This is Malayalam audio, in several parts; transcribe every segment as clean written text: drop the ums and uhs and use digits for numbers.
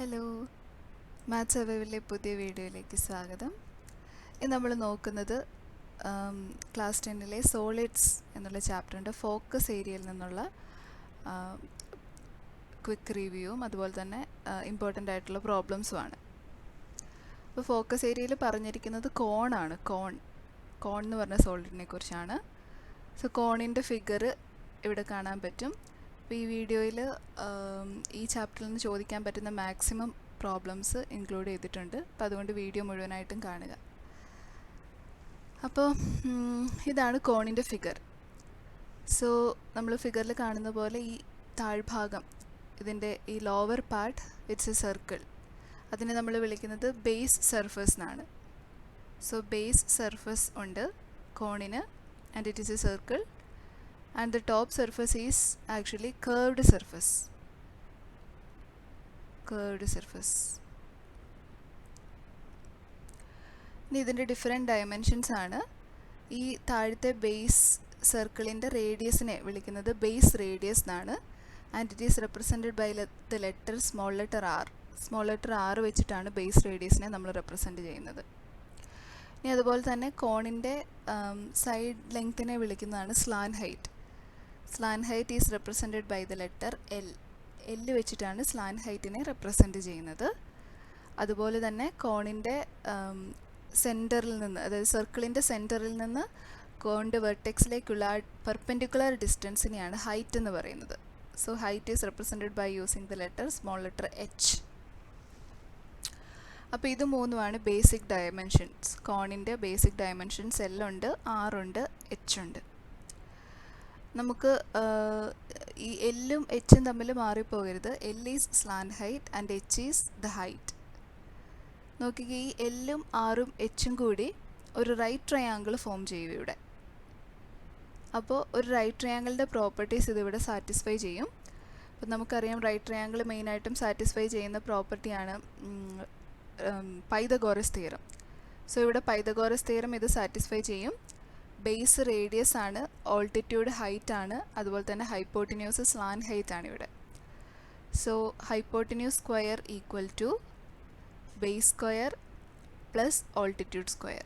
ഹലോ, മാത്സ് അവൈവിലെ പുതിയ വീഡിയോയിലേക്ക് സ്വാഗതം. ഇന്ന് നമ്മൾ നോക്കുന്നത് ക്ലാസ് 10ലെ സോളിഡ്സ് എന്നുള്ള ചാപ്റ്ററിൻ്റെ ഫോക്കസ് ഏരിയയിൽ നിന്നുള്ള ക്വിക്ക് റിവ്യൂവും അതുപോലെ തന്നെ ഇമ്പോർട്ടൻ്റ് ആയിട്ടുള്ള പ്രോബ്ലംസുമാണ്. അപ്പോൾ ഫോക്കസ് ഏരിയയിൽ പറഞ്ഞിരിക്കുന്നത് കോണാണ്. കോൺ എന്ന് പറഞ്ഞ സോളിഡിനെ കുറിച്ചാണ്. സോ കോണിൻ്റെ ഫിഗർ ഇവിടെ കാണാൻ പറ്റും. അപ്പോൾ ഈ വീഡിയോയിൽ ഈ ചാപ്റ്ററിൽ നിന്ന് ചോദിക്കാൻ പറ്റുന്ന മാക്സിമം പ്രോബ്ലംസ് ഇൻക്ലൂഡ് ചെയ്തിട്ടുണ്ട്. അപ്പോൾ അതുകൊണ്ട് വീഡിയോ മുഴുവനായിട്ടും കാണുക. അപ്പോൾ ഇതാണ് കോണിൻ്റെ ഫിഗർ. സോ നമ്മൾ ഫിഗറിൽ കാണുന്ന പോലെ ഈ താഴ്ഭാഗം, ഇതിൻ്റെ ഈ lower part it's a circle. അതിനെ നമ്മൾ വിളിക്കുന്നത് ബേസ് സർഫസ് എന്നാണ്. സോ ബേസ് സർഫസ് ഉണ്ട് കോണിന്, and it is a circle. And the top surface is actually curved surface. ഇനി ഇതിൻ്റെ ഡിഫറെൻറ്റ് ഡയമെൻഷൻസ് ആണ്. ഈ താഴത്തെ ബേസ് സർക്കിളിൻ്റെ റേഡിയസിനെ വിളിക്കുന്നത് ബേസ് റേഡിയസ് എന്നാണ്. And it is represented by the letter small letter R. Small letter R വെച്ചിട്ടാണ് ബേസ് റേഡിയസിനെ നമ്മൾ റെപ്രസെൻറ്റ് ചെയ്യുന്നത്. ഇനി അതുപോലെ തന്നെ കോണിൻ്റെ സൈഡ് ലെങ്ത്തിനെ വിളിക്കുന്നതാണ് slant height. Slant height is represented by the letter L. L വെച്ചിട്ടാണ് സ്ലാൻ ഹൈറ്റിനെ റെപ്രസെൻറ്റ് ചെയ്യുന്നത്. അതുപോലെ തന്നെ കോണിൻ്റെ സെൻറ്ററിൽ നിന്ന്, അതായത് സർക്കിളിൻ്റെ സെൻറ്ററിൽ നിന്ന് കോണിൻ്റെ വെർട്ടെക്സിലേക്കുള്ള പെർപെൻഡിക്കുലർ ഡിസ്റ്റൻസിനെയാണ് ഹൈറ്റ് എന്ന് പറയുന്നത്. So height is represented by using the letter small letter H. അപ്പോൾ ഇത് മൂന്നുമാണ് ബേസിക് ഡയമെൻഷൻസ്. കോണിൻ്റെ ബേസിക് ഡയമെൻഷൻസ് എൽ ഉണ്ട്, ആർ ഉണ്ട്, എച്ച് ഉണ്ട്. നമുക്ക് ഈ എല്ലും എച്ചും തമ്മിൽ മാറിപ്പോകരുത്. L is slant height and H is the height. നോക്കിക്കേ, ഈ എല്ലും ആറും എച്ചും കൂടി ഒരു റൈറ്റ് ട്രയാങ്കിൾ ഫോം ചെയ്യും ഇവിടെ. അപ്പോൾ ഒരു റൈറ്റ് ട്രയാങ്കിളിൻ്റെ പ്രോപ്പർട്ടീസ് ഇതിവിടെ സാറ്റിസ്ഫൈ ചെയ്യും. അപ്പോൾ നമുക്കറിയാം റൈറ്റ് ട്രയാങ്കിൾ മെയിനായിട്ടും സാറ്റിസ്ഫൈ ചെയ്യുന്ന പ്രോപ്പർട്ടിയാണ് പൈതഗോറസ് തിയറം. സോ ഇവിടെ പൈതഗോറസ് തിയറം ഇത് സാറ്റിസ്ഫൈ ചെയ്യും. ബേസ് റേഡിയസ് ആണ്, ഓൾട്ടിറ്റ്യൂഡ് ഹൈറ്റ് ആണ്, അതുപോലെ തന്നെ ഹൈപ്പോട്ടിന്യൂസ് സ്ലാൻ ഹൈറ്റ് ആണ് ഇവിടെ. So hypotenuse square equal to base square plus altitude square.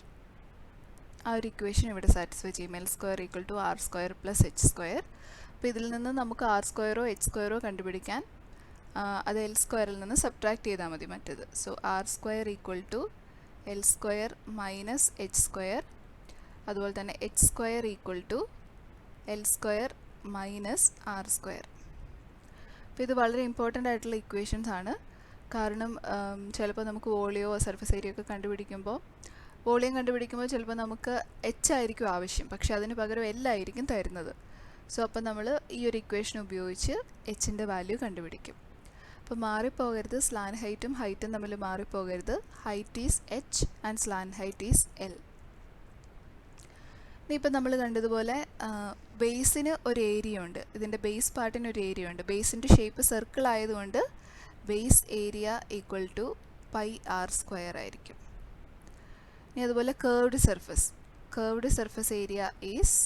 ആ ഒരു ഇക്വേഷൻ ഇവിടെ സാറ്റിസ്ഫൈ ചെയ്യും. L square equal to R square plus H square. അപ്പോൾ ഇതിൽ നിന്ന് നമുക്ക് ആർ സ്ക്വയറോ എച്ച് സ്ക്വയറോ കണ്ടുപിടിക്കാൻ അത് എൽ സ്ക്വയറിൽ നിന്ന് സബ്ട്രാക്ട് ചെയ്താൽ മതി മറ്റേത്. So R square equal to L square minus H square, അതുപോലെ തന്നെ H square equal to L square minus R square. അപ്പോൾ ഇത് വളരെ ഇമ്പോർട്ടൻ്റ് ആയിട്ടുള്ള ഇക്വേഷൻസ് ആണ്. കാരണം ചിലപ്പോൾ നമുക്ക് വോളിയോ സർഫസ് ഏരിയ ഒക്കെ കണ്ടുപിടിക്കുമ്പോൾ ചിലപ്പോൾ നമുക്ക് എച്ച് ആയിരിക്കും ആവശ്യം, പക്ഷെ അതിന് പകരം എൽ ആയിരിക്കും തരുന്നത്. സോ അപ്പോൾ നമ്മൾ ഈ ഒരു ഇക്വേഷൻ ഉപയോഗിച്ച് എച്ചിൻ്റെ വാല്യൂ കണ്ടുപിടിക്കും. അപ്പോൾ മാറിപ്പോകരുത്, സ്ലാൻ ഹൈറ്റും ഹൈറ്റും തമ്മിൽ മാറിപ്പോകരുത്. Height is H and slant height is L. ഇനിയിപ്പോൾ നമ്മൾ കണ്ടതുപോലെ ബേസിന് ഒരു ഏരിയ ഉണ്ട്, ഇതിൻ്റെ ബേസ് പാർട്ടിന് ഒരു ഏരിയ ഉണ്ട്. ബേസിൻ്റെ ഷേപ്പ് സർക്കിൾ ആയതുകൊണ്ട് base area equal to pi R square ആയിരിക്കും. ഇനി അതുപോലെ curved surface area is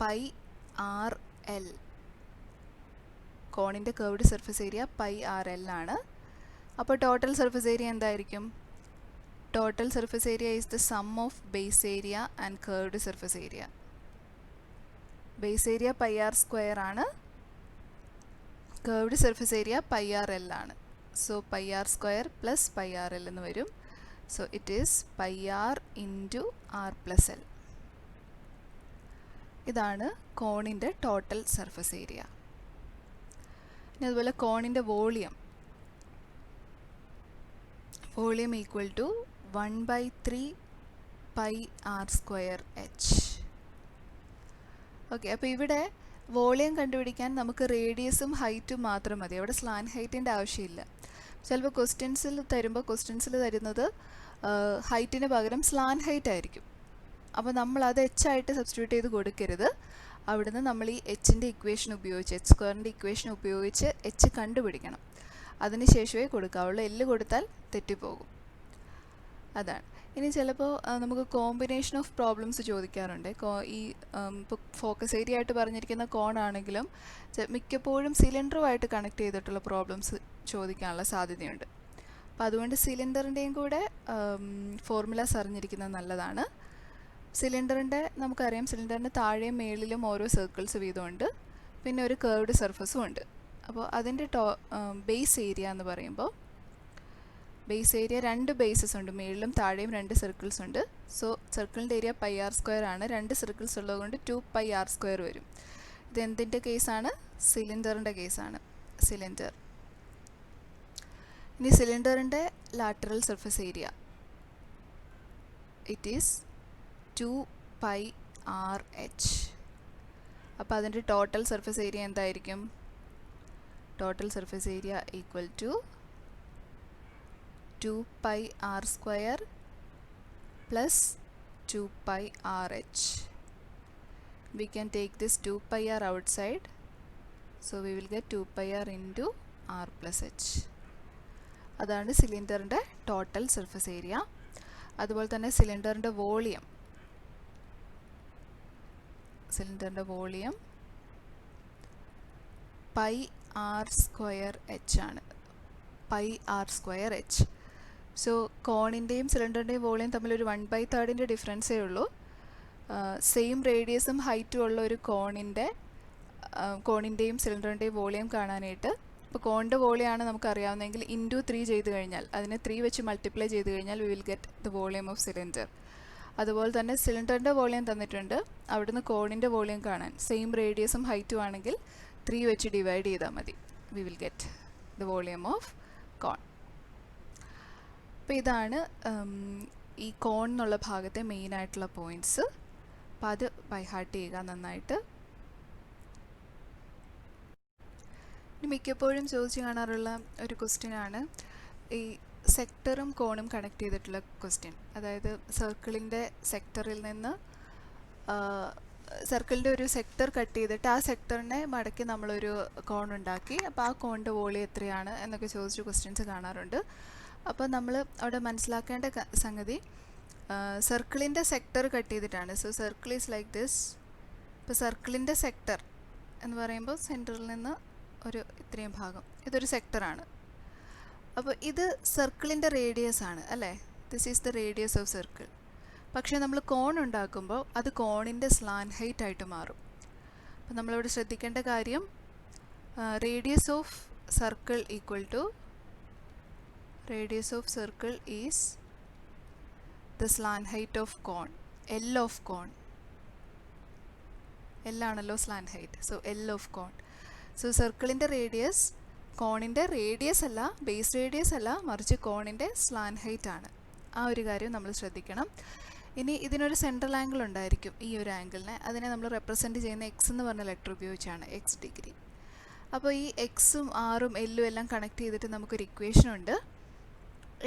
pi R L. കോണിൻ്റെ curved surface area pi R L ആണ്. അപ്പോൾ ടോട്ടൽ സർഫസ് ഏരിയ എന്തായിരിക്കും? Total surface area is the sum of base area and curved surface area. Base area pi r square ആണ്, curved surface area pi r l ആണ്. So pi r square plus pi r l എന്ന് വരും. So it is pi r into r plus l. ഇതാണ് കോണിൻ്റെ ടോട്ടൽ സർഫസ് ഏരിയ. ഇനി അതുപോലെ കോണിൻ്റെ volume equal to 1/3 pi r square h. Okay, അപ്പോൾ ഇവിടെ വോളിയം കണ്ടുപിടിക്കാൻ നമുക്ക് റേഡിയസും ഹൈറ്റും മാത്രം മതി. അവിടെ സ്ലാൻ ഹൈറ്റിൻ്റെ ആവശ്യമില്ല. ചിലപ്പോൾ ക്വസ്റ്റ്യൻസിൽ തരുന്നത് ഹൈറ്റിന് പകരം സ്ലാൻ ഹൈറ്റ് ആയിരിക്കും. അപ്പോൾ നമ്മൾ അത് എച്ച് ആയിട്ട് സബ്സ്റ്റിറ്റ്യൂട്ട് ചെയ്ത് കൊടുക്കരുത്. അവിടുന്ന് നമ്മൾ ഈ എച്ചിൻ്റെ ഇക്വേഷൻ ഉപയോഗിച്ച്, എച്ച് സ്ക്വയറിൻ്റെ ഇക്വേഷൻ ഉപയോഗിച്ച് എച്ച് കണ്ടുപിടിക്കണം. അതിന് ശേഷമേ കൊടുക്കാവുള്ളൂ. എല്ല് കൊടുത്താൽ തെറ്റിപ്പോകും. അതാണ്. ഇനി ചിലപ്പോൾ നമുക്ക് കോമ്പിനേഷൻ ഓഫ് പ്രോബ്ലംസ് ചോദിക്കാറുണ്ട്. ഈ ഇപ്പോൾ ഫോക്കസ് ഏരിയ ആയിട്ട് പറഞ്ഞിരിക്കുന്ന കോൺ ആണെങ്കിലും മിക്കപ്പോഴും സിലിണ്ടറുമായിട്ട് കണക്ട് ചെയ്തിട്ടുള്ള പ്രോബ്ലംസ് ചോദിക്കാനുള്ള സാധ്യതയുണ്ട്. അപ്പോൾ അതുകൊണ്ട് സിലിണ്ടറിൻ്റെയും കൂടെ ഫോർമുലാസ് അറിഞ്ഞിരിക്കുന്നത് നല്ലതാണ്. സിലിണ്ടറിൻ്റെ നമുക്കറിയാം, സിലിണ്ടറിൻ്റെ താഴെയും മേളിലും ഓരോ സർക്കിൾസ് വീതമുണ്ട്, പിന്നെ ഒരു കർവ്ഡ് സർഫസും ഉണ്ട്. അപ്പോൾ അതിൻ്റെ ബേസ് ഏരിയ എന്ന് പറയുമ്പോൾ ബേസ് ഏരിയ 2 ബേസസ് ഉണ്ട്, മേളിലും താഴെയും 2 സർക്കിൾസ് ഉണ്ട്. സോ സർക്കിളിൻ്റെ ഏരിയ πr² ആണ്. 2 സർക്കിൾസ് ഉള്ളതുകൊണ്ട് 2πr² വരും. ഇത് എന്തിൻ്റെ കേസാണ്? സിലിണ്ടറിൻ്റെ കേസാണ്. സിലിണ്ടർ. ഇനി സിലിണ്ടറിൻ്റെ lateral surface area it is 2πrh. അപ്പോൾ അതിൻ്റെ ടോട്ടൽ സർഫസ് ഏരിയ എന്തായിരിക്കും? Total surface area equal to 2πr² plus 2πrh. We can take this 2πr outside, so we will get 2πr into r plus h. അതാണ് സിലിണ്ടറിൻ്റെ ടോട്ടൽ സർഫസ് ഏരിയ. അതുപോലെ തന്നെ സിലിണ്ടറിൻ്റെ വോളിയം πr² ആണ്. πr²h. സോ കോണിൻ്റെയും സിലിണ്ടറിൻ്റെയും വോളിയം തമ്മിൽ ഒരു 1/3 ഡിഫറൻസേ ഉള്ളൂ. സെയിം റേഡിയസും ഹൈറ്റും ഉള്ള ഒരു കോണിൻ്റെയും സിലിണ്ടറിൻ്റെയും വോളിയം കാണാനായിട്ട്, ഇപ്പോൾ കോണിൻ്റെ വോളിയമാണ് നമുക്കറിയാവുന്നതെങ്കിൽ ഇൻറ്റു 3 ചെയ്ത് കഴിഞ്ഞാൽ, അതിനെ 3 വെച്ച് മൾട്ടിപ്ലൈ ചെയ്ത് കഴിഞ്ഞാൽ V will get the volume of cylinder. അതുപോലെ തന്നെ സിലിണ്ടറിൻ്റെ വോളിയം തന്നിട്ടുണ്ട്, അവിടുന്ന് കോണിൻ്റെ വോളിയം കാണാൻ സെയിം റേഡിയസും ഹൈറ്റും ആണെങ്കിൽ 3 വെച്ച് ഡിവൈഡ് ചെയ്താൽ മതി. We will get the volume of cone. അപ്പോൾ ഇതാണ് ഈ കോൺ എന്നുള്ള ഭാഗത്തെ മെയിനായിട്ടുള്ള പോയിൻറ്റ്സ്. അപ്പോൾ അത് ബൈ ഹാർട്ട് ചെയ്യുക നന്നായിട്ട്. ഇനി മിക്കപ്പോഴും ചോദിച്ചു കാണാറുള്ള ഒരു ക്വസ്റ്റ്യനാണ് ഈ സെക്ടറും കോണും കണക്ട് ചെയ്തിട്ടുള്ള ക്വസ്റ്റ്യൻ. അതായത് സർക്കിളിൻ്റെ സെക്ടറിൽ നിന്ന് സർക്കിളിൻ്റെ ഒരു സെക്ടർ കട്ട് ചെയ്തിട്ട് ആ സെക്ടറിനെ മടക്കി നമ്മളൊരു കോൺ ഉണ്ടാക്കി, അപ്പോൾ ആ കോണിൻ്റെ വോളിയം എത്രയാണ് എന്നൊക്കെ ചോദിച്ച് ക്വസ്റ്റ്യൻസ് കാണാറുണ്ട്. അപ്പോൾ നമ്മൾ അവിടെ മനസ്സിലാക്കേണ്ട സംഗതി, സർക്കിളിൻ്റെ സെക്ടർ കട്ട് ചെയ്തിട്ടാണ്. So circle is like this. ഇപ്പോൾ സർക്കിളിൻ്റെ സെക്ടർ എന്ന് പറയുമ്പോൾ സെൻറ്ററിൽ നിന്ന് ഒരു ഇത്രയും ഭാഗം, ഇതൊരു സെക്ടറാണ്. അപ്പോൾ ഇത് സർക്കിളിൻ്റെ റേഡിയസ് ആണ് അല്ലേ? This is the radius of circle. പക്ഷേ നമ്മൾ കോൺ ഉണ്ടാക്കുമ്പോൾ അത് കോണിൻ്റെ സ്ലാൻ ഹൈറ്റ് ആയിട്ട് മാറും. അപ്പോൾ നമ്മളിവിടെ ശ്രദ്ധിക്കേണ്ട കാര്യം, radius of circle equal to radius of circle is the slant height of cone, L of cone. L ആണല്ലോ slant height, so L of cone. So സർക്കിളിൻ്റെ റേഡിയസ് കോണിൻ്റെ റേഡിയസ് അല്ല, ബേസ് റേഡിയസ് അല്ല, മറിച്ച് കോണിൻ്റെ സ്ലാൻ ഹൈറ്റ് ആണ്. ആ ഒരു കാര്യം നമ്മൾ ശ്രദ്ധിക്കണം. ഇനി ഇതിനൊരു സെൻട്രൽ ആംഗിൾ ഉണ്ടായിരിക്കും, ഈ ഒരു ആംഗിളിനെ. അതിനെ നമ്മൾ റെപ്രസെൻറ്റ് ചെയ്യുന്ന എക്സ് എന്ന് പറഞ്ഞ ലെറ്റർ ഉപയോഗിച്ചാണ്, എക്സ് ഡിഗ്രി. അപ്പോൾ ഈ എക്സും ആറും എല്ലും എല്ലാം കണക്ട് ചെയ്തിട്ട് നമുക്കൊരു ഇക്വേഷൻ ഉണ്ട്,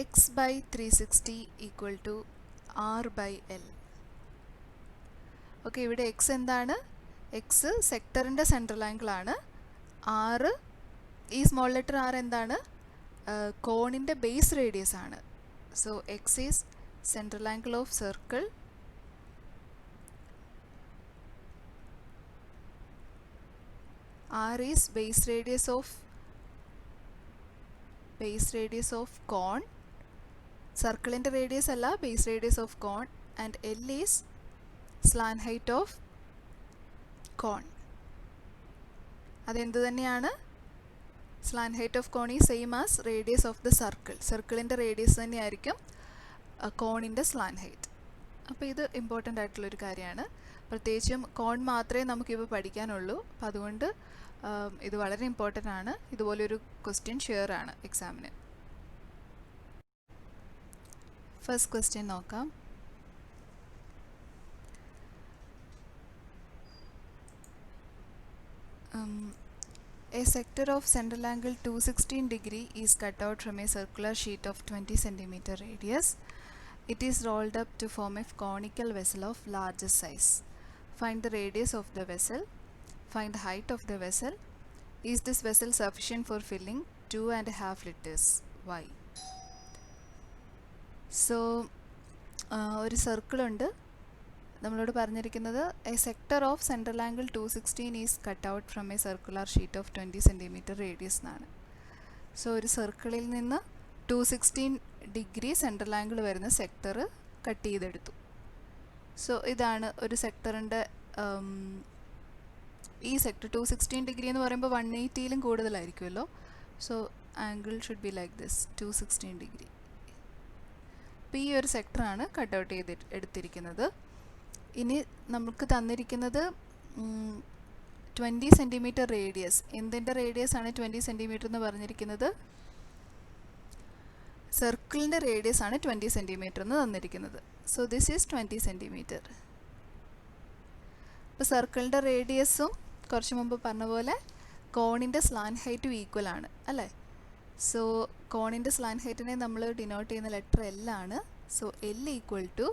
x by 360 equal to r by l. ഓക്കെ, ഇവിടെ എക്സ് എന്താണ്? എക്സ് സെക്ടറിൻ്റെ സെൻട്രൽ ആംഗിൾ ആണ്. ആറ്, ഈ സ്മോൾ ലെറ്റർ ആർ എന്താണ്? കോണിൻ്റെ ബേസ് റേഡിയസ് ആണ്. So X is central angle of circle, r is base radius of cone. സർക്കിളിൻ്റെ റേഡിയസ് അല്ല, base radius of cone. And L is slant height of cone. അതെന്ത് തന്നെയാണ്? Slant height of cone is same as radius of the circle. സർക്കിളിൻ്റെ റേഡിയസ് തന്നെയായിരിക്കും കോണിൻ്റെ സ്ലാൻ ഹൈറ്റ്. അപ്പോൾ ഇത് ഇമ്പോർട്ടൻ്റ് ആയിട്ടുള്ളൊരു കാര്യമാണ്. പ്രത്യേകിച്ചും കോൺ മാത്രമേ നമുക്കിപ്പോൾ പഠിക്കാനുള്ളൂ. അപ്പോൾ അതുകൊണ്ട് ഇത് വളരെ ഇമ്പോർട്ടൻ്റ് ആണ്. ഇതുപോലൊരു ക്വസ്റ്റ്യൻ ഷുവർ ആണ് എക്സാമിന്. ഫസ്റ്റ് ക്വസ്റ്റ്യൻ നോക്കാം. A sector of central angle 216 degree is cut out from a circular sheet of 20 cm radius. It is rolled up to form a conical vessel of largest size. Find the radius of the vessel. Find the height of the vessel. Is this vessel sufficient for filling 2.5 liters? Why? So ഒരു സർക്കിളുണ്ട്. നമ്മളോട് പറഞ്ഞിരിക്കുന്നത് a sector of central angle 216 is cut out from a circular sheet of 20 centimetre radius എന്നാണ്. സോ ഒരു സർക്കിളിൽ നിന്ന് 216 ഡിഗ്രി സെൻട്രൽ ആംഗിൾ വരുന്ന സെക്ടർ കട്ട് ചെയ്തെടുത്തു. സോ ഇതാണ് ഒരു സെക്ടറിൻ്റെ ഈ സെക്ടർ 216 ഡിഗ്രി എന്ന് പറയുമ്പോൾ 180ലും കൂടുതലായിരിക്കുമല്ലോ. So angle should be like this 216 degree. അപ്പോൾ ഈ ഒരു സെക്ടറാണ് കട്ട് ഔട്ട് എടുത്തിരിക്കുന്നത്. ഇനി നമുക്ക് തന്നിരിക്കുന്നത് 20 സെൻറ്റിമീറ്റർ റേഡിയസ്. എന്തിൻ്റെ റേഡിയസ് ആണ് 20 സെൻറ്റിമീറ്റർ എന്ന് പറഞ്ഞിരിക്കുന്നത്? സർക്കിളിൻ്റെ റേഡിയസ് ആണ് 20 സെൻറ്റിമീറ്റർ എന്ന് തന്നിരിക്കുന്നത്. So this is 20 centimetre. ഇപ്പോൾ സർക്കിളിൻ്റെ റേഡിയസും കുറച്ച് മുമ്പ് പറഞ്ഞ പോലെ കോണിൻ്റെ സ്ലാൻ ഹൈറ്റും ഈക്വൽ ആണ് അല്ലേ? സോ കോണിൻ്റെ സ്ലാൻ ഹൈറ്റിനെ നമ്മൾ ഡിനോട്ട് ചെയ്യുന്ന ലെറ്റർ എൽ ആണ്. സോ എൽ ഈക്വൽ ടു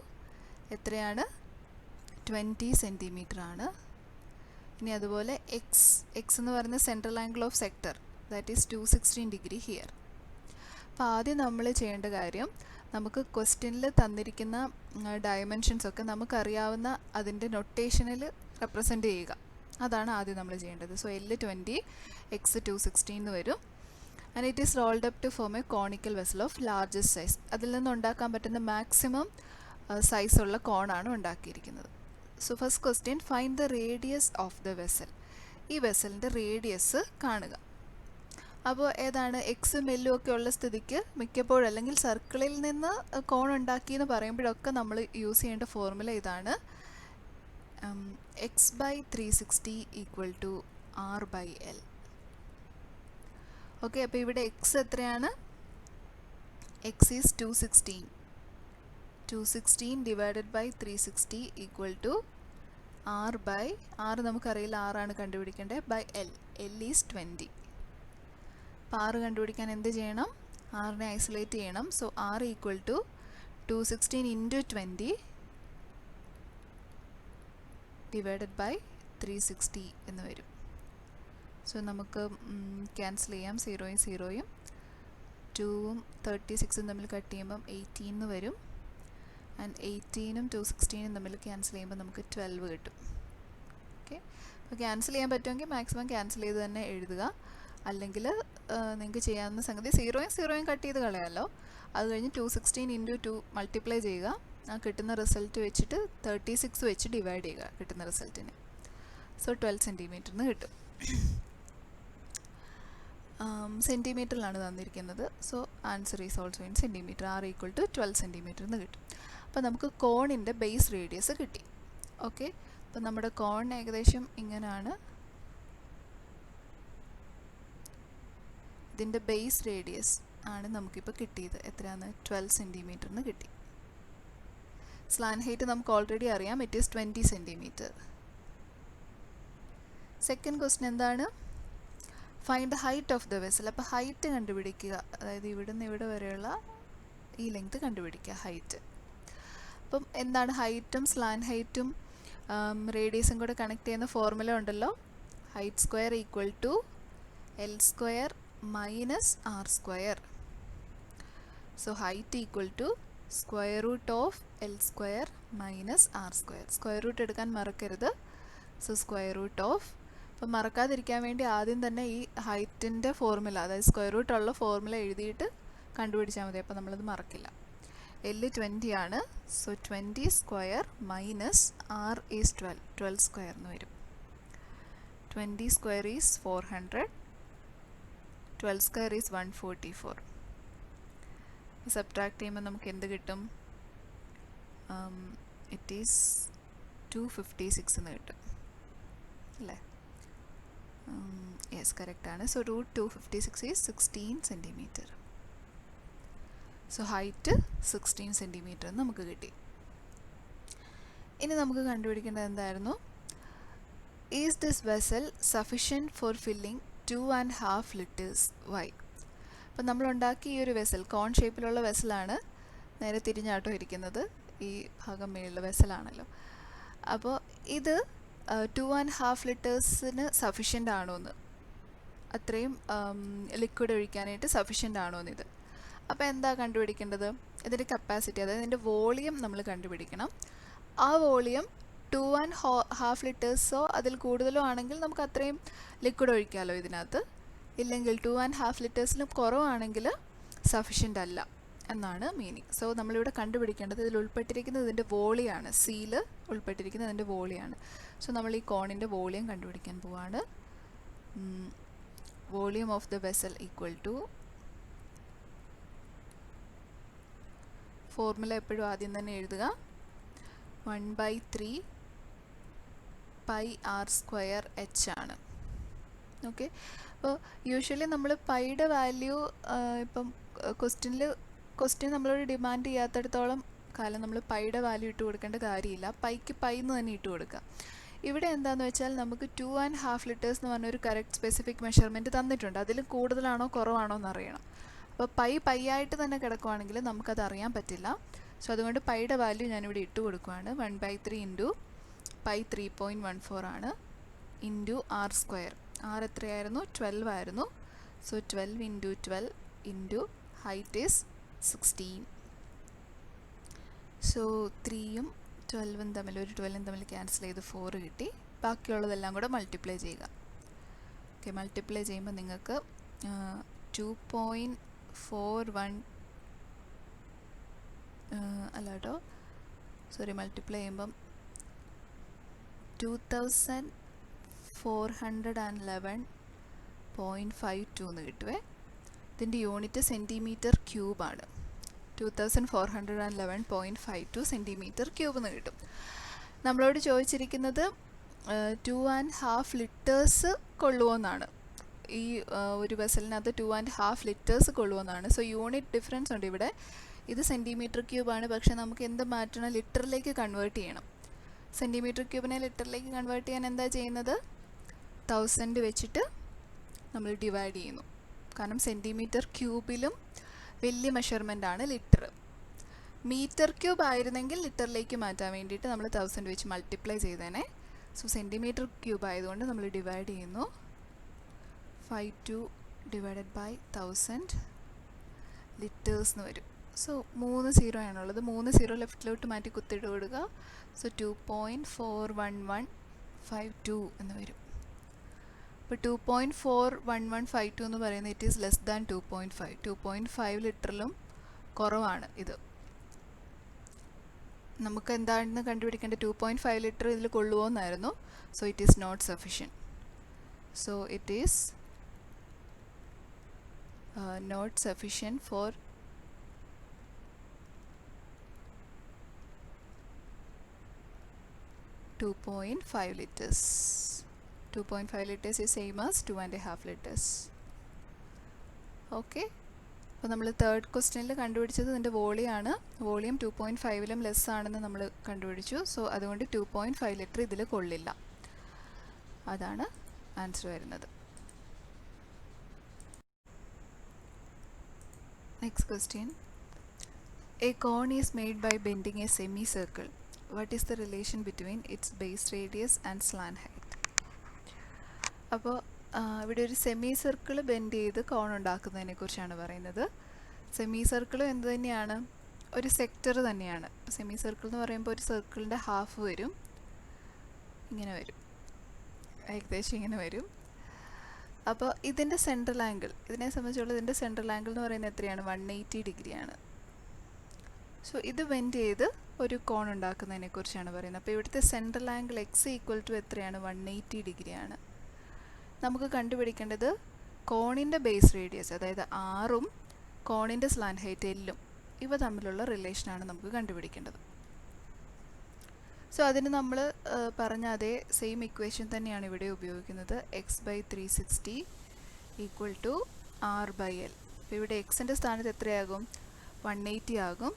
എത്രയാണ്? 20 സെൻറ്റിമീറ്റർ ആണ്. ഇനി അതുപോലെ എക്സ് എന്ന് പറയുന്ന central angle of sector, that is 216 degree here. അപ്പോൾ ആദ്യം നമ്മൾ ചെയ്യേണ്ട കാര്യം, നമുക്ക് ക്വസ്റ്റ്യനിൽ തന്നിരിക്കുന്ന ഡയമെൻഷൻസ് ഒക്കെ നമുക്കറിയാവുന്ന അതിൻ്റെ നൊട്ടേഷനിൽ റെപ്രസെൻ്റ് ചെയ്യുക. അതാണ് ആദ്യം നമ്മൾ ചെയ്യേണ്ടത്. സോ എൽ 20, എക്സ് 216 എന്ന് വരും. And it is rolled up to form a conical vessel of largest size. അതിൽ നിന്ന് ഉണ്ടാക്കാൻ പറ്റുന്ന മാക്സിമം സൈസുള്ള കോണാണ് ഉണ്ടാക്കിയിരിക്കുന്നത്. So first question, find the radius of the vessel. ഈ വെസലിൻ്റെ റേഡിയസ് കാണുക. അപ്പോൾ ഏതാണ്? എക്സും എല്ലും ഒക്കെ ഉള്ള സ്ഥിതിക്ക് മിക്കപ്പോഴും, അല്ലെങ്കിൽ സർക്കിളിൽ നിന്ന് കോൺ ഉണ്ടാക്കി എന്ന് പറയുമ്പോഴൊക്കെ നമ്മൾ യൂസ് ചെയ്യേണ്ട ഫോർമുല ഇതാണ്: X by 360 equal to R by L. Okay, അപ്പോൾ ഇവിടെ എക്സ് എത്രയാണ്? X is 216 divided by 360 equal to R by, R നമുക്കറിയില്ല, ആറാണ് കണ്ടുപിടിക്കേണ്ടത്, ബൈ എൽ. L is 20. അപ്പോൾ ആറ് കണ്ടുപിടിക്കാൻ എന്ത് ചെയ്യണം? ആറിനെ ഐസൊലേറ്റ് ചെയ്യണം. So R equal to 216 into 20 divided by 360 എന്ന് വരും. സോ നമുക്ക് ക്യാൻസൽ ചെയ്യാം. 0യും 0യും 2ഉം 36ഉം തമ്മിൽ കട്ട് ചെയ്യുമ്പം 18 എന്ന് വരും. ആൻഡ് 18ഉം 216ഉം തമ്മിൽ ക്യാൻസൽ ചെയ്യുമ്പോൾ നമുക്ക് 12 കിട്ടും. ഓക്കെ, അപ്പോൾ ക്യാൻസൽ ചെയ്യാൻ പറ്റുമെങ്കിൽ മാക്സിമം ക്യാൻസൽ ചെയ്ത് തന്നെ എഴുതുക. അല്ലെങ്കിൽ നിങ്ങൾക്ക് ചെയ്യാവുന്ന സംഗതി 0യും കട്ട് ചെയ്ത് കളയാമല്ലോ. അത് കഴിഞ്ഞ് 216 ഇൻറ്റു 2 മൾട്ടിപ്ലൈ ചെയ്യുക. ആ കിട്ടുന്ന റിസൾട്ട് വെച്ചിട്ട് 36 വെച്ച് ഡിവൈഡ് ചെയ്യുക കിട്ടുന്ന റിസൾട്ടിന്. സോ 12 സെൻറ്റിമീറ്ററിന് കിട്ടും. സെൻറ്റിമീറ്ററിലാണ് തന്നിരിക്കുന്നത്. So answer is also in centimetre. R equal to 12 centimetre എന്ന് കിട്ടും. അപ്പോൾ നമുക്ക് കോണിൻ്റെ ബേസ് റേഡിയസ് കിട്ടി. ഓക്കെ, അപ്പോൾ നമ്മുടെ കോൺ ഏകദേശം ഇങ്ങനെയാണ്. ഇതിൻ്റെ ബേസ് റേഡിയസ് ആണ് നമുക്കിപ്പോൾ കിട്ടിയത്. എത്രയാണ്? 12 സെൻറ്റിമീറ്ററിന് കിട്ടി. സ്ലാൻ ഹൈറ്റ് നമുക്ക് ഓൾറെഡി അറിയാം, it is 20 centimetre. Second question എന്താണ്? Find the height of the vessel. അപ്പോൾ ഹൈറ്റ് കണ്ടുപിടിക്കുക, അതായത് ഇവിടുന്ന് ഇവിടെ വരെയുള്ള ഈ ലെങ്ത് കണ്ടുപിടിക്കുക, ഹൈറ്റ്. അപ്പം എന്താണ് ഹൈറ്റും സ്ലാൻ ഹൈറ്റും റേഡിയസും കൂടെ കണക്ട് ചെയ്യുന്ന ഫോർമുല ഉണ്ടല്ലോ. Height square equal to L square minus R square. So height equal to square root of L square minus R square. Square root എടുക്കാൻ മറക്കരുത്. സോ സ്ക്വയർ റൂട്ട് ഓഫ്, അപ്പം മറക്കാതിരിക്കാൻ വേണ്ടി ആദ്യം തന്നെ ഈ ഹൈറ്റിൻ്റെ ഫോർമുല, അതായത് സ്ക്വയർ റൂട്ട് ഉള്ള ഫോർമുല എഴുതിയിട്ട് കണ്ടുപിടിച്ചാൽ മതി. അപ്പോൾ നമ്മളത് മറക്കില്ല. എൽ 20 ആണ്. So 20 square minus R is 12 square എന്ന് വരും. 20 square is 400, 12 square is 144. Subtract ചെയ്യുമ്പോൾ നമുക്ക് എന്ത് കിട്ടും? ഇറ്റ് ഈസ് 256 എന്ന് കിട്ടും അല്ലേ? യെസ്, കറക്റ്റാണ്. So root 256 is 16 centimetre. So height 16 centimetre നമുക്ക് കിട്ടി. ഇനി നമുക്ക് കണ്ടുപിടിക്കേണ്ടത് എന്തായിരുന്നു? Is this vessel sufficient for filling 2.5 liters? Why? അപ്പം നമ്മളുണ്ടാക്കി ഈ ഒരു വെസൽ കോൺ ഷേപ്പിലുള്ള വെസലാണ്. നേരെ തിരിഞ്ഞാട്ടോ ഇരിക്കുന്നത്. ഈ ഭാഗം മേലുള്ള വെസലാണല്ലോ. അപ്പോൾ ഇത് 2.5 ലിറ്റേഴ്സിന് സഫിഷ്യൻ്റ് ആണോ എന്ന്, അത്രയും ലിക്വിഡ് ഒഴിക്കാനായിട്ട് സഫിഷ്യൻ്റ് ആണോ എന്നിത്. അപ്പോൾ എന്താ കണ്ടുപിടിക്കേണ്ടത്? ഇതിൻ്റെ കപ്പാസിറ്റി, അതായത് ഇതിൻ്റെ വോളിയം നമ്മൾ കണ്ടുപിടിക്കണം. ആ വോളിയം 2.5 ലിറ്റേഴ്സോ അതിൽ കൂടുതലോ ആണെങ്കിൽ നമുക്ക് അത്രയും ലിക്വിഡ് ഒഴിക്കാമല്ലോ ഇതിനകത്ത്. ഇല്ലെങ്കിൽ 2.5 ലിറ്റേഴ്സിലും കുറവാണെങ്കിൽ സഫിഷ്യൻ്റ് അല്ല എന്നാണ് മീനിങ്. സോ നമ്മളിവിടെ കണ്ടുപിടിക്കേണ്ടത് ഇതിൽ ഉൾപ്പെട്ടിരിക്കുന്നത് ഇതിൻ്റെ വോളിയാണ്, സിയിൽ ഉൾപ്പെട്ടിരിക്കുന്നത് ഇതിൻ്റെ വോളിയാണ്. സോ നമ്മൾ ഈ കോണിൻ്റെ വോളിയം കണ്ടുപിടിക്കാൻ പോവാണ്. Volume of the vessel equal to, formula എപ്പോഴും ആദ്യം തന്നെ എഴുതുക, 1/3 πr² ആണ്. ഓക്കെ, അപ്പോൾ യൂഷ്വലി നമ്മൾ പൈയുടെ വാല്യൂ ഇപ്പം ക്വസ്റ്റ്യൻ നമ്മളോട് ഡിമാൻഡ് ചെയ്യാത്തിടത്തോളം കാലം നമ്മൾ പൈയുടെ വാല്യൂ ഇട്ട് കൊടുക്കേണ്ട കാര്യമില്ല. പൈക്ക് പൈ എന്ന് തന്നെ ഇട്ട് കൊടുക്കുക. ഇവിടെ എന്താണെന്ന് വെച്ചാൽ നമുക്ക് 2.5 ലിറ്റേഴ്സ് എന്ന് പറഞ്ഞൊരു കറക്റ്റ് സ്പെസിഫിക് മെഷർമെൻറ്റ് തന്നിട്ടുണ്ട്. അതിൽ കൂടുതലാണോ കുറവാണോ എന്ന് അറിയണം. അപ്പോൾ പൈ ആയിട്ട് തന്നെ കിടക്കുവാണെങ്കിൽ നമുക്കത് അറിയാൻ പറ്റില്ല. സോ അതുകൊണ്ട് പൈയുടെ വാല്യൂ ഞാനിവിടെ ഇട്ട് കൊടുക്കുവാണ്. 1/3 ഇൻറ്റു പൈ 3.14 ആണ്, ഇൻറ്റു r². r എത്രയായിരുന്നു? 12 ആയിരുന്നു. So 12 into 12 into height is 16. So 3ഉം 12ഉം തമ്മിൽ, ഒരു 12ഉം തമ്മിൽ ക്യാൻസൽ ചെയ്ത് 4 കിട്ടി. ബാക്കിയുള്ളതെല്ലാം കൂടെ മൾട്ടിപ്ലൈ ചെയ്യുക. ഓക്കെ, മൾട്ടിപ്ലൈ ചെയ്യുമ്പോൾ നിങ്ങൾക്ക് 2.41 അല്ല കേട്ടോ, സോറി, മൾട്ടിപ്ലൈ ചെയ്യുമ്പം 2411.52 എന്ന് കിട്ടുവേ. ഇതിൻ്റെ യൂണിറ്റ് സെൻറ്റിമീറ്റർ ക്യൂബാണ്. 2411.52 സെൻറ്റിമീറ്റർ ക്യൂബ് എന്ന് കിട്ടും. നമ്മളോട് ചോദിച്ചിരിക്കുന്നത് 2.5 ലിറ്റേഴ്സ് കൊള്ളുമെന്നാണ്. ഈ ഒരു വെസലിനകത്ത് 2.5 ലിറ്റേഴ്സ് കൊള്ളുമെന്നാണ്. സോ യൂണിറ്റ് ഡിഫറൻസ് ഉണ്ട് ഇവിടെ. ഇത് സെൻറ്റിമീറ്റർ ക്യൂബാണ്, പക്ഷേ നമുക്ക് എന്ത് മാറ്റണം? ലിറ്ററിലേക്ക് കൺവേർട്ട് ചെയ്യണം. സെൻറ്റിമീറ്റർ ക്യൂബിനെ ലിറ്ററിലേക്ക് കൺവേർട്ട് ചെയ്യാൻ എന്താ ചെയ്യുന്നത്? 1000 വെച്ചിട്ട് നമ്മൾ ഡിവൈഡ് ചെയ്യുന്നു. കാരണം സെൻറ്റിമീറ്റർ ക്യൂബിലും വലിയ മെഷർമെൻ്റ് ആണ് ലിറ്റർ. മീറ്റർ ക്യൂബ് ആയിരുന്നെങ്കിൽ ലിറ്ററിലേക്ക് മാറ്റാൻ വേണ്ടിയിട്ട് നമ്മൾ 1000 വെച്ച് മൾട്ടിപ്ലൈ ചെയ്തേനെ. സോ സെൻറ്റിമീറ്റർ ക്യൂബ് ആയതുകൊണ്ട് നമ്മൾ ഡിവൈഡ് ചെയ്യുന്നു. 52 ഡിവൈഡഡ് ബൈ 1000 ലിറ്റേഴ്സ് എന്ന് വരും. സോ 3 0 ആണുള്ളത്. 3 0 ലെഫ്റ്റിലോട്ട് മാറ്റി കുത്തിട്ട് കൊടുക്കുക. സോ 2.41152 എന്ന് വരും. അപ്പോൾ 2.41152 എന്ന് പറയുന്നത് ഇറ്റ് ഈസ് ലെസ് ദാൻ 2.5. 2.5 ലിറ്ററിലും കുറവാണ് ഇത്. നമുക്ക് എന്താണെന്ന് കണ്ടുപിടിക്കേണ്ടത്? 2.5 ലിറ്റർ ഇതിൽ കൊള്ളുമോ എന്നായിരുന്നു. So it is not sufficient. So it is not sufficient for 2.5 liters. 2.5 liters is same as 2.5 liters. Okay, അപ്പോൾ നമ്മൾ തേർഡ് ക്വസ്റ്റ്യനിൽ കണ്ടുപിടിച്ചത് ഇതിൻ്റെ വോളിയാണ്. വോളിയം 2.5ലും ലെസ് ആണെന്ന് നമ്മൾ കണ്ടുപിടിച്ചു. സോ അതുകൊണ്ട് 2.5 ലിറ്റർ ഇതിൽ കൊള്ളില്ല. അതാണ് ആൻസർ വരുന്നത്. Next question. A cone is made by bending a semicircle. What is the relation between its base radius and slant height? അപ്പോൾ ഇവിടെ ഒരു സെമി സർക്കിൾ ബെൻഡ് ചെയ്ത് കോൺ ഉണ്ടാക്കുന്നതിനെ കുറിച്ചാണ് പറയുന്നത്. സെമി സർക്കിളും എന്ത് തന്നെയാണ്? ഒരു സെക്ടർ തന്നെയാണ്. സെമി സർക്കിൾ എന്ന് പറയുമ്പോൾ ഒരു സർക്കിളിൻ്റെ ഹാഫ് വരും, ഇങ്ങനെ വരും, ഏകദേശം ഇങ്ങനെ വരും. അപ്പോൾ ഇതിൻ്റെ സെൻട്രൽ ആംഗിൾ, ഇതിനെ സംബന്ധിച്ചുള്ള ഇതിൻ്റെ സെൻട്രൽ ആംഗിൾ എന്ന് പറയുന്നത് എത്രയാണ്? 180 ഡിഗ്രിയാണ്. സോ ഇത് ബെൻഡ് ചെയ്ത് ഒരു കോൺ ഉണ്ടാക്കുന്നതിനെ കുറിച്ചാണ് പറയുന്നത്. അപ്പോൾ ഇവിടുത്തെ central angle X equal to എത്രയാണ്? 180 ഡിഗ്രിയാണ്. നമുക്ക് കണ്ടുപിടിക്കേണ്ടത് കോണിൻ്റെ ബേസ് റേഡിയസ്, അതായത് ആറും കോണിൻ്റെ സ്ലാൻഡ് ഹൈറ്റ് എല്ലും, ഇവ തമ്മിലുള്ള റിലേഷനാണ് നമുക്ക് കണ്ടുപിടിക്കേണ്ടത്. സോ അതിന് നമ്മൾ പറഞ്ഞ അതേ സെയിം ഇക്വേഷൻ തന്നെയാണ് ഇവിടെ ഉപയോഗിക്കുന്നത്. x/360 equal to r/l. അപ്പോൾ ഇവിടെ എക്സിൻ്റെ സ്ഥാനത്ത് എത്രയാകും? 180 ആകും.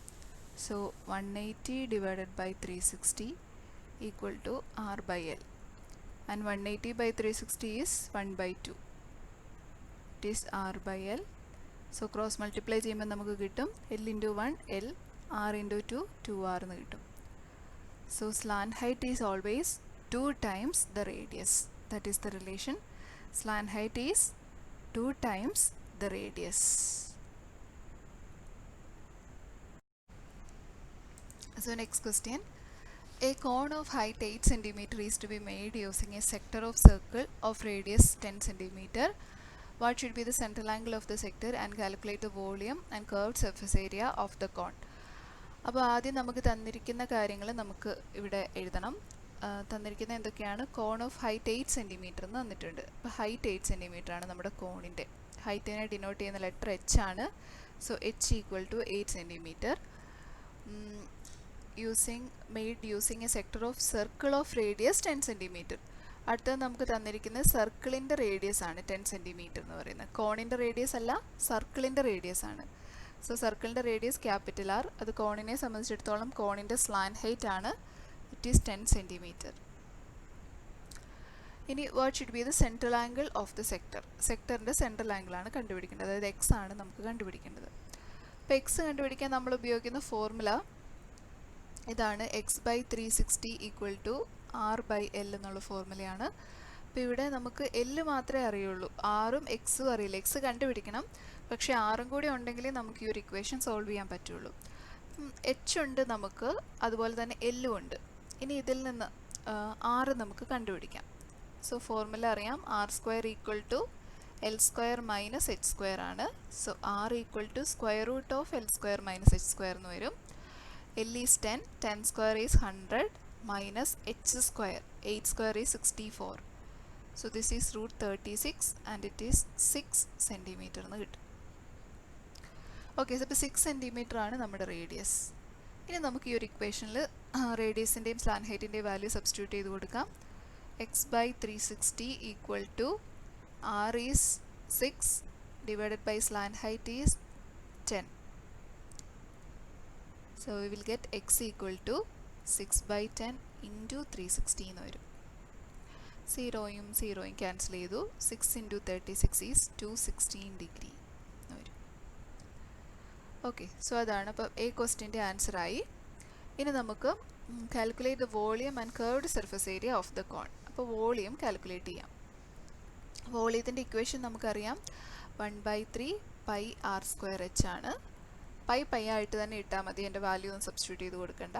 So 180 divided by 360 equal to r/l, and 180 by 360 is 1/2. It is r/l. So cross multiply ചെയ്യുമ്പോൾ നമുക്ക് കിട്ടും l into 1 l, r into 2 2r എന്ന് കിട്ടും. So slant height is always 2 times the radius. That is the relation. Slant height is 2 times the radius. So next question. A cone of height 8 cm is to be made using a sector of circle of radius 10 cm. What should be the central angle of the sector and calculate the volume and curved surface area of the cone? അപ്പോൾ ആദ്യം നമുക്ക് തന്നിരിക്കുന്ന കാര്യങ്ങൾ നമുക്ക് ഇവിടെ എഴുതണം. തന്നിരിക്കുന്ന എന്തൊക്കെയാണ്? കോൺ ഓഫ് ഹൈറ്റ് 8 സെൻറ്റിമീറ്റർ എന്ന് തന്നിട്ടുണ്ട്. അപ്പോൾ ഹൈറ്റ് 8 സെൻറ്റിമീറ്റർ ആണ് നമ്മുടെ കോണിൻ്റെ. ഹൈറ്റിനെ ഡിനോട്ട് ചെയ്യുന്ന ലെറ്റർ എച്ച് ആണ്. So H equal to 8 centimetre. made using a sector of circle of radius 10 cm. അടുത്തത് നമുക്ക് തന്നിരിക്കുന്നത് സർക്കിളിൻ്റെ റേഡിയസ് ആണ് 10 സെൻറ്റിമീറ്റർ എന്ന് പറയുന്നത്. കോണിൻ്റെ റേഡിയസ് അല്ല, സർക്കിളിൻ്റെ റേഡിയസ് ആണ്. സോ സർക്കിളിൻ്റെ റേഡിയസ് ക്യാപിറ്റൽ ആർ. അത് കോണിനെ സംബന്ധിച്ചിടത്തോളം കോണിൻ്റെ സ്ലാൻഡ് ഹൈറ്റ് ആണ്. It is 10 centimetre. ഇനി what should be the central angle of the sector. സെക്ടറിൻ്റെ സെൻട്രൽ ആംഗിളാണ് കണ്ടുപിടിക്കേണ്ടത്. അതായത് എക്സ് ആണ് നമുക്ക് കണ്ടുപിടിക്കേണ്ടത്. അപ്പോൾ എക്സ് കണ്ടുപിടിക്കാൻ നമ്മൾ ഉപയോഗിക്കുന്ന ഫോർമുല ഇതാണ്. X by 360 equal to R by L എന്നുള്ള ഫോർമുലയാണ്. അപ്പോൾ ഇവിടെ നമുക്ക് എല്ല് മാത്രമേ അറിയുള്ളൂ, ആറും എക്സും അറിയില്ല. എക്സ് കണ്ടുപിടിക്കണം, പക്ഷേ ആറും കൂടി ഉണ്ടെങ്കിലേ നമുക്ക് ഈ ഒരു ഇക്വേഷൻ സോൾവ് ചെയ്യാൻ പറ്റുള്ളൂ. എച്ച് ഉണ്ട് നമുക്ക്, അതുപോലെ തന്നെ എല്ലും ഉണ്ട്. ഇനി ഇതിൽ നിന്ന് ആറ് നമുക്ക് കണ്ടുപിടിക്കാം. സോ ഫോർമുല അറിയാം, R square equal to L square minus H square ആണ്. So R equal to square root of L square minus H square എന്ന് വരും. L is 10, 10 square is 100 minus h square, 8 square is 64. So this is root 36 and it is 6 centimeter എന്ന് കിട്ടും. ഓക്കെ, അപ്പോൾ 6 സെൻറ്റിമീറ്റർ ആണ് നമ്മുടെ റേഡിയസ്. ഇനി നമുക്ക് ഈ ഒരു ഇക്വേഷനിൽ റേഡിയസിൻ്റെയും സ്ലാൻഡ് ഹൈറ്റിൻ്റെയും വാല്യൂ സബ്സ്റ്റിറ്റ്യൂട്ട് ചെയ്ത് കൊടുക്കാം. X by 360 equal to R is 6 divided by slant height is 10. So we will get x equal to 6 by 10 into 360 എന്ന് വരും. 0യും 0യും ക്യാൻസൽ ചെയ്തു. 6 into 36 is 216 ഡിഗ്രി എന്ന് വരും. ഓക്കെ, സോ അതാണ്. അപ്പോൾ എ ക്വസ്റ്റ്യൻ്റെ ആൻസറായി. ഇനി നമുക്ക് calculate the volume and curved surface area of the cone. അപ്പോൾ വോളിയം കാൽക്കുലേറ്റ് ചെയ്യാം. വോളിയത്തിൻ്റെ ഇക്വേഷൻ നമുക്കറിയാം, 1/3 പൈ ആർ സ്ക്വയർ എച്ച് ആണ്. പൈ ആയിട്ട് തന്നെ ഇട്ടാൽ മതി, എൻ്റെ വാല്യൂ ഒന്നും സബ്സ്റ്റിറ്റ്യൂട്ട് ചെയ്ത് കൊടുക്കണ്ട.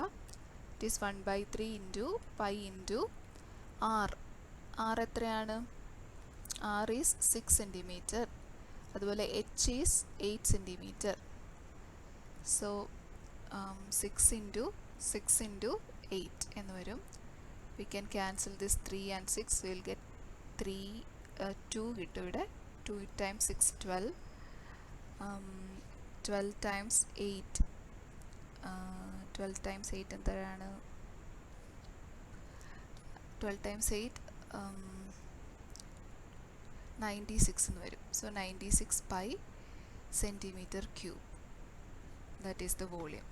It is 1/3 into pi into R. R എത്രയാണ്? R is 6 centimetre. അതുപോലെ H is 8 centimetre. So 6 into 8 എന്ന് വരും. We can cancel this 3 and 6. Will get 2 കിട്ടും ഇവിടെ. 2 times 6 12. 12 times 8 12 times 8 എന്താണ്? 12 times 8 96 എന്ന് വരും. So 96 pi centimetre cube, that is the volume.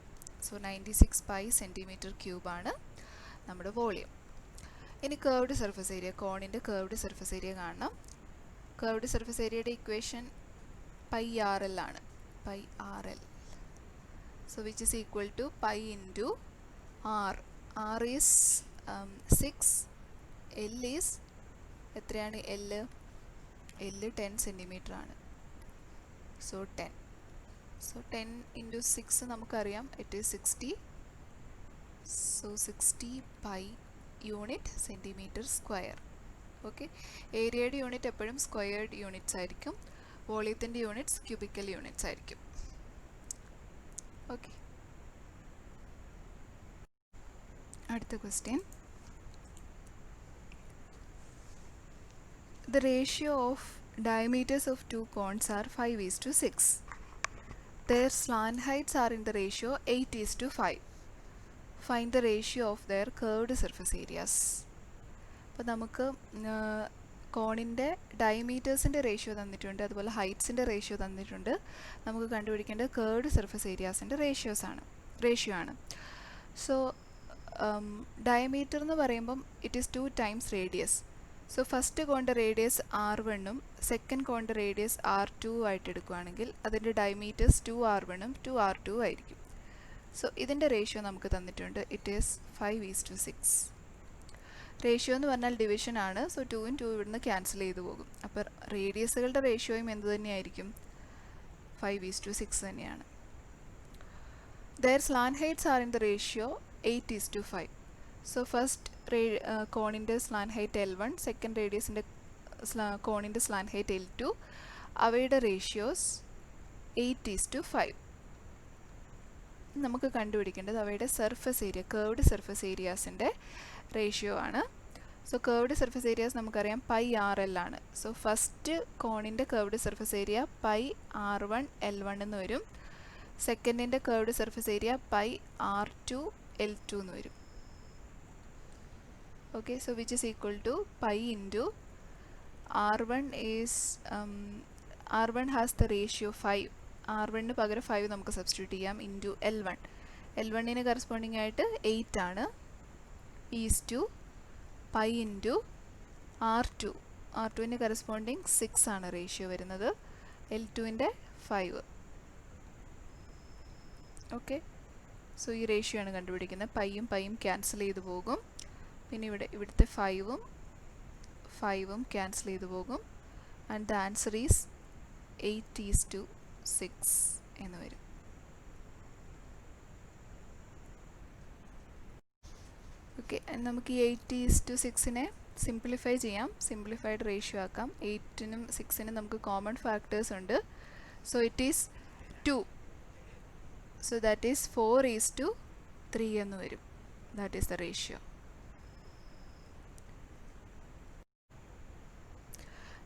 So 96 pi centimetre ക്യൂബാണ് നമ്മുടെ വോളിയം. ഇനി കർവ്ഡ് സർഫസ് ഏരിയ, കോണിൻ്റെ കർവ്ഡ് സർഫസ് ഏരിയ കാണണം. കർവ്ഡ് സർഫസ് ഏരിയയുടെ ഇക്വേഷൻ പൈ ആർ എൽ ആണ്. Pi RL. So which is equal to pi into R. R is 6. L is എത്രയാണ്? L 10 സെൻറ്റിമീറ്റർ ആണ്. സോ 10. സോ 10 into 6 നമുക്കറിയാം, it is 60. So 60 pi unit centimetre square. Okay, ഏരിയയുടെ യൂണിറ്റ് എപ്പോഴും സ്ക്വയർഡ് യൂണിറ്റ്സ് ആയിരിക്കും. വോളിയത്തിൻ്റെ യൂണിറ്റ്സ് ക്യൂബിക്കൽ യൂണിറ്റ്സ് ആയിരിക്കും. ഓക്കെ, അടുത്ത question. The ratio of diameters of two cones are 5:6. Their slant heights are in the ratio 8:5. Find the ratio of their curved surface areas. അപ്പോൾ നമുക്ക് കോണിൻ്റെ ഡയമീറ്റേഴ്സിൻ്റെ റേഷ്യോ തന്നിട്ടുണ്ട്, അതുപോലെ ഹൈറ്റ്സിൻ്റെ റേഷ്യോ തന്നിട്ടുണ്ട്. നമുക്ക് കണ്ടുപിടിക്കേണ്ടത് കർവ്ഡ് സർഫസ് ഏരിയാസിൻ്റെ റേഷ്യോ ആണ്. സോ ഡയമീറ്റർ എന്ന് പറയുമ്പം it is 2 times radius. So first കോണിൻ്റെ റേഡിയസ് R1ഉം സെക്കൻഡ് കോണിൻ്റെ റേഡിയസ് R2 ആയിട്ട് എടുക്കുകയാണെങ്കിൽ അതിൻ്റെ ഡയമീറ്റേഴ്സ് 2R1ഉം 2R2 ആയിരിക്കും. സോ ഇതിൻ്റെ റേഷ്യോ നമുക്ക് തന്നിട്ടുണ്ട്, ഇറ്റ് ഈസ് 5:6. റേഷ്യോ എന്ന് പറഞ്ഞാൽ ഡിവിഷൻ ആണ്. സോ 2 ഉം 2 ഇവിടുന്ന് ക്യാൻസൽ ചെയ്തു പോകും. അപ്പോൾ റേഡിയസുകളുടെ റേഷ്യോയും എന്ത് തന്നെയായിരിക്കും? 5:6 തന്നെയാണ്. Their slant heights are in the ratio 8:5. So first കോണിൻ്റെ സ്ലാൻ ഹൈറ്റ് L1, സെക്കൻഡ് റേഡിയസിൻ്റെ കോണിൻ്റെ സ്ലാൻ ഹൈറ്റ് L2. അവയുടെ റേഷ്യോസ് 8:5. നമുക്ക് കണ്ടുപിടിക്കേണ്ടത് അവയുടെ സർഫസ് ഏരിയ, കേർവ്ഡ് സർഫസ് ഏരിയാസിൻ്റെ റേഷ്യോ ആണ്. സോ കേർവ്ഡ് സർഫസ് ഏരിയാസ് നമുക്കറിയാം πRL ആണ്. സോ ഫസ്റ്റ് കോണിൻ്റെ curved surface area πR1 L1 എന്ന് വരും. സെക്കൻഡിൻ്റെ curved surface area πR2 L2 എന്ന് വരും. Okay, so which is equal to pi into R1 is R1 has the ratio 5. R1 ന് പകരം 5 നമുക്ക് സബ്സ്റ്റിറ്റ്യൂട്ട് ചെയ്യാം ഇൻറ്റു L1. L1ന് കറസ്പോണ്ടിങ് ആയിട്ട് 8 ആണ്. Is to pi into R2. R2ന് കറസ്പോണ്ടിങ് 6 ആണ് റേഷ്യോ വരുന്നത്. L2ൻ്റെ 5. ഓക്കെ, സോ ഈ റേഷ്യോ ആണ് കണ്ടുപിടിക്കുന്നത്. പൈയും പൈയും ക്യാൻസൽ ചെയ്ത് പോകും. പിന്നെ ഇവിടുത്തെ 5ഉം ക്യാൻസൽ ചെയ്ത് പോകും. ആൻഡ് ദ ആൻസർ ഈസ് 8:6 എന്ന് വരും. ഓക്കെ, നമുക്ക് ഈ 8:6നെ സിംപ്ലിഫൈ ചെയ്യാം. സിംപ്ലിഫൈഡ് റേഷ്യോ ആക്കാം. 8നും 6നും നമുക്ക് കോമൺ ഫാക്ടേഴ്സ് ഉണ്ട്. So it is 2. So that is 4:3 എന്ന് വരും. That is the ratio.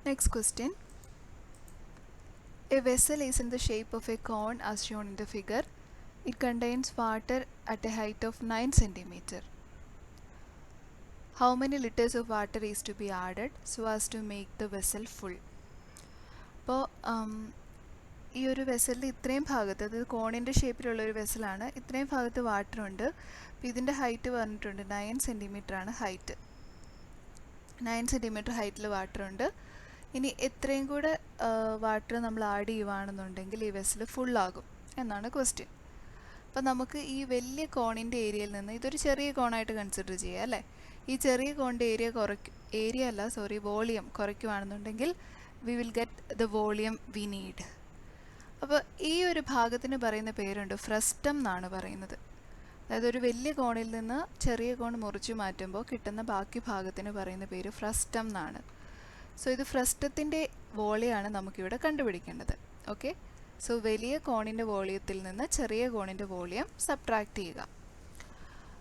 Next question. A vessel is in the shape of a cone as shown in the figure. It contains water at a height of 9 cm. How many liters of water is to be added so as to make the vessel full? അപ്പോൾ ഈ ഒരു വെസലിൽ ഇത്രയും ഭാഗത്ത്, അത് കോണിൻ്റെ ഷേപ്പിലുള്ളൊരു വെസലാണ്, ഇത്രയും ഭാഗത്ത് വാട്ടർ ഉണ്ട്. അപ്പോൾ ഇതിൻ്റെ ഹൈറ്റ് പറഞ്ഞിട്ടുണ്ട് 9 cm ആണ് ഹൈറ്റ്. 9 cm ഹൈറ്റിൽ വാട്ടർ ഉണ്ട്. ഇനി എത്രയും കൂടെ വാട്ടർ നമ്മൾ ആഡ് ചെയ്യുവാണെന്നുണ്ടെങ്കിൽ ഈ വെസൽ ഫുള്ളാകും എന്നാണ് ക്വസ്റ്റ്യൻ. അപ്പോൾ നമുക്ക് ഈ വലിയ കോണിൻ്റെ ഏരിയയിൽ നിന്ന്, ഇതൊരു ചെറിയ കോണായിട്ട് കൺസിഡർ ചെയ്യുക അല്ലേ. ഈ ചെറിയ കോണിൻ്റെ വോളിയം കുറയ്ക്കുവാണെന്നുണ്ടെങ്കിൽ we will get the volume we need. അപ്പോൾ ഈ ഒരു ഭാഗത്തിന് പറയുന്ന പേരുണ്ട് ഫ്രസ്റ്റം എന്നാണ് പറയുന്നത്. അതായത് ഒരു വലിയ കോണിൽ നിന്ന് ചെറിയ കോൺ മുറിച്ചു മാറ്റുമ്പോൾ കിട്ടുന്ന ബാക്കി ഭാഗത്തിന് പറയുന്ന പേര് ഫ്രസ്റ്റം എന്നാണ്. സോ ഇത് ഫ്രസ്റ്റത്തിൻ്റെ വോളിയമാണ് നമുക്കിവിടെ കണ്ടുപിടിക്കേണ്ടത്. ഓക്കെ, സോ വലിയ കോണിൻ്റെ വോളിയത്തിൽ നിന്ന് ചെറിയ കോണിൻ്റെ വോളിയം സബ്ട്രാക്ട് ചെയ്യുക.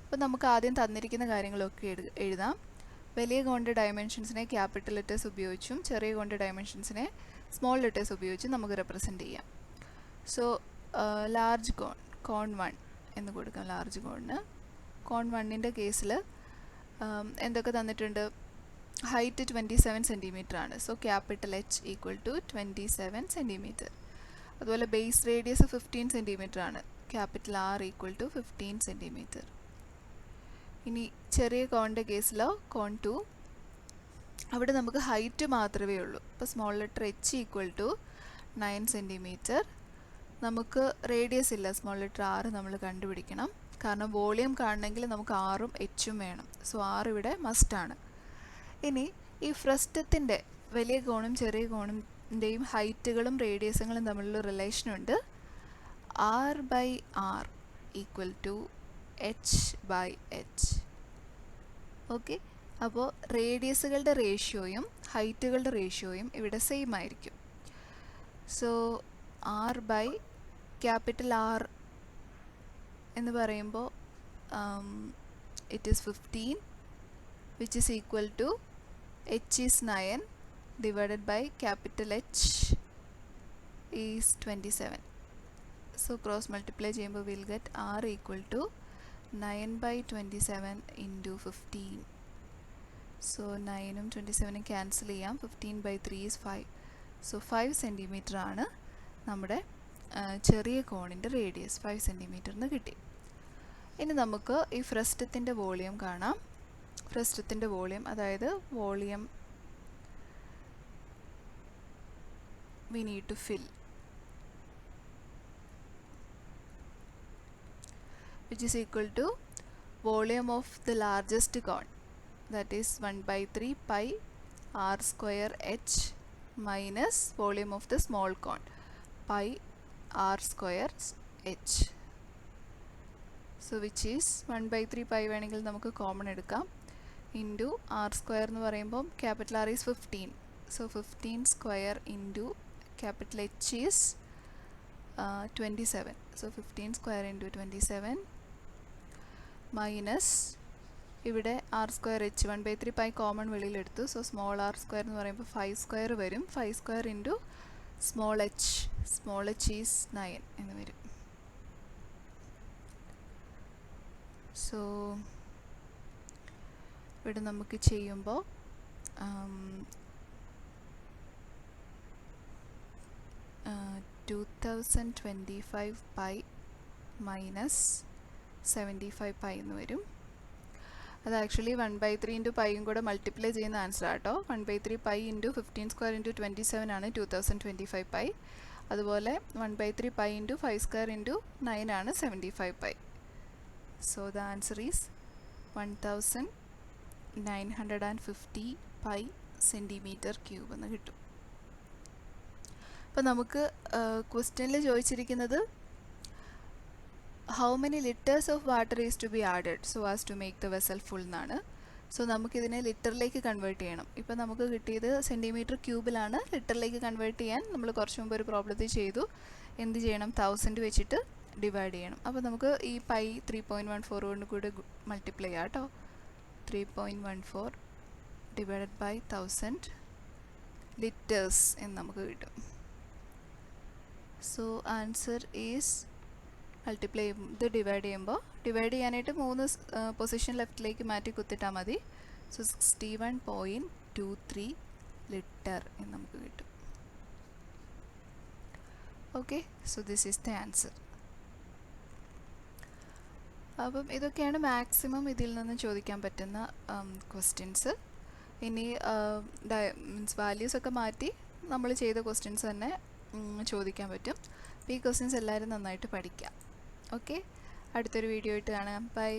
അപ്പോൾ നമുക്ക് ആദ്യം തന്നിരിക്കുന്ന കാര്യങ്ങളൊക്കെ എഴുതാം. വലിയ കോണിൻ്റെ ഡയമെൻഷൻസിനെ ക്യാപിറ്റൽ ലെറ്റേഴ്സ് ഉപയോഗിച്ചും ചെറിയ കോണിൻ്റെ ഡയമെൻഷൻസിനെ സ്മോൾ ലെറ്റേഴ്സ് ഉപയോഗിച്ചും നമുക്ക് റെപ്രസെൻറ്റ് ചെയ്യാം. സോ ലാർജ് കോൺ 1 എന്ന് കൊടുക്കാം. ലാർജ് കോണിന് കോൺ 1ൻ്റെ കേസിൽ എന്തൊക്കെ തന്നിട്ടുണ്ട്? ഹൈറ്റ് 27 cm ആണ്. So capital H equal to 27 cm. അതുപോലെ ബേസ് റേഡിയസ് 15 cm ആണ്. Capital R equal to 15 cm. ഇനി ചെറിയ കോണിൻ്റെ കേസിലോ കോൺ 2, അവിടെ നമുക്ക് ഹൈറ്റ് മാത്രമേ ഉള്ളൂ. അപ്പോൾ small letter H equal to 9 cm. നമുക്ക് റേഡിയസ് ഇല്ല, സ്മോൾ ലെറ്റർ R നമ്മൾ കണ്ടുപിടിക്കണം. കാരണം വോളിയം കാണണമെങ്കിൽ നമുക്ക് Rഉം Hഉം വേണം. സോ R ഇവിടെ മസ്റ്റാണ്. ഇനി ഈ ഫ്രസ്റ്റത്തിൻ്റെ വലിയ കോണും ചെറിയ കോണിൻ്റെയും ഹൈറ്റുകളും റേഡിയസുകളും തമ്മിലുള്ള റിലേഷനുണ്ട്. R/R equal to H/H. Okay, അപ്പോൾ റേഡിയസുകളുടെ റേഷ്യോയും ഹൈറ്റുകളുടെ റേഷ്യോയും ഇവിടെ സെയിം ആയിരിക്കും. സോ ക്യാപിറ്റൽ R എന്ന് പറയുമ്പോൾ it is 15, which is equal to H is 9 divided by capital H is 27. So cross multiply ചെയ്യുമ്പോൾ we'll get R equal to 9/27 into 15. So 9ഉം 27ഉം cancel ചെയ്യാം. 15/3 is 5. So 5 cm ആണ് നമ്മുടെ ചെറിയ കോണിൻ്റെ റേഡിയസ്. 5 cm എന്ന് കിട്ടി. ഇനി നമുക്ക് ഈ ഫ്രസ്റ്റത്തിൻ്റെ വോളിയം കാണാം. ഫ്രസ്റ്റത്തിൻ്റെ വോളിയം, അതായത് volume we need to fill, which is equal to volume of the largest cone, that is 1/3 pi R square H minus volume of the small cone pi R square H. So which is 1/3 pi വേണമെങ്കിൽ നമുക്ക് കോമൺ എടുക്കാം. ഇൻറ്റു ആർ സ്ക്വയർ എന്ന് പറയുമ്പം capital R is 15. So 15 square into capital H is 27. So 15 square into 27 minus ഇവിടെ R square H 1/3 pi common വെളിയിലെടുത്തു. സോ സ്മോൾ ആർ സ്ക്വയർ എന്ന് പറയുമ്പോൾ 5 സ്ക്വയർ വരും. 5 square into small H is 9 എന്ന് വരും. സോ ഇവിടെ നമുക്ക് ചെയ്യുമ്പോൾ 2025 പൈ മൈനസ് 75 പൈ എന്ന് വരും. അത് ആക്ച്വലി 1/3 ഇൻറ്റു പൈയും കൂടെ മൾട്ടിപ്ലൈ ചെയ്യുന്ന ആൻസർ ആട്ടോ. 1/3 പൈ ഇൻറ്റു 15 സ്ക്വയർ ഇൻറ്റു 27 ആണ് 2025 പൈ. അതുപോലെ 1/3 പൈ ഇൻറ്റു 5 സ്ക്വയർ ഇൻറ്റു 9 ആണ് 75 pi. So the answer is 1950 pi centimetre cube എന്ന് കിട്ടും. അപ്പോൾ നമുക്ക് ക്വസ്റ്റ്യനിൽ ചോദിച്ചിരിക്കുന്നത് how many liters of water is to be added so as to make the vessel full എന്നാണ്. സോ നമുക്കിതിനെ ലിറ്ററിലേക്ക് കൺവേർട്ട് ചെയ്യണം. ഇപ്പോൾ നമുക്ക് കിട്ടിയത് സെൻറ്റിമീറ്റർ ക്യൂബിലാണ്. ലിറ്ററിലേക്ക് കൺവേർട്ട് ചെയ്യാൻ നമ്മൾ കുറച്ച് മുമ്പ് ഒരു പ്രോബ്ലത്തിൽ ചെയ്തു. എന്ത് ചെയ്യണം? 1000 വെച്ചിട്ട് ഡിവൈഡ് ചെയ്യണം. അപ്പോൾ നമുക്ക് ഈ പൈ 3.14 കൊണ്ട് കൂടെ മൾട്ടിപ്ലൈ ചെയ്യാം കേട്ടോ. 3.14 ഡിവൈഡഡ് ബൈ 1000 ലിറ്റേഴ്സ് എന്ന് നമുക്ക് കിട്ടും. സോ ആൻസർ ഈസ് മൾട്ടിപ്ലൈ ഇത് ഡിവൈഡ് ചെയ്യാനായിട്ട് 3 പൊസിഷൻ ലെഫ്റ്റിലേക്ക് മാറ്റി കുത്തിട്ടാൽ മതി. സോ 61.23 ലിറ്റർ എന്ന് നമുക്ക് കിട്ടും. Okay, so this is the answer. അപ്പം ഇതൊക്കെയാണ് മാക്സിമം ഇതിൽ നിന്ന് ചോദിക്കാൻ പറ്റുന്ന ക്വസ്റ്റ്യൻസ്. ഇനി വാല്യൂസൊക്കെ മാറ്റി നമ്മൾ ചെയ്ത ക്വസ്റ്റ്യൻസ് തന്നെ ചോദിക്കാൻ പറ്റും. അപ്പോൾ ഈ ക്വസ്റ്റ്യൻസ് എല്ലാവരും നന്നായിട്ട് പഠിക്കാം. ഓക്കെ, അടുത്തൊരു വീഡിയോ ആയിട്ട് കാണാം. ബൈ.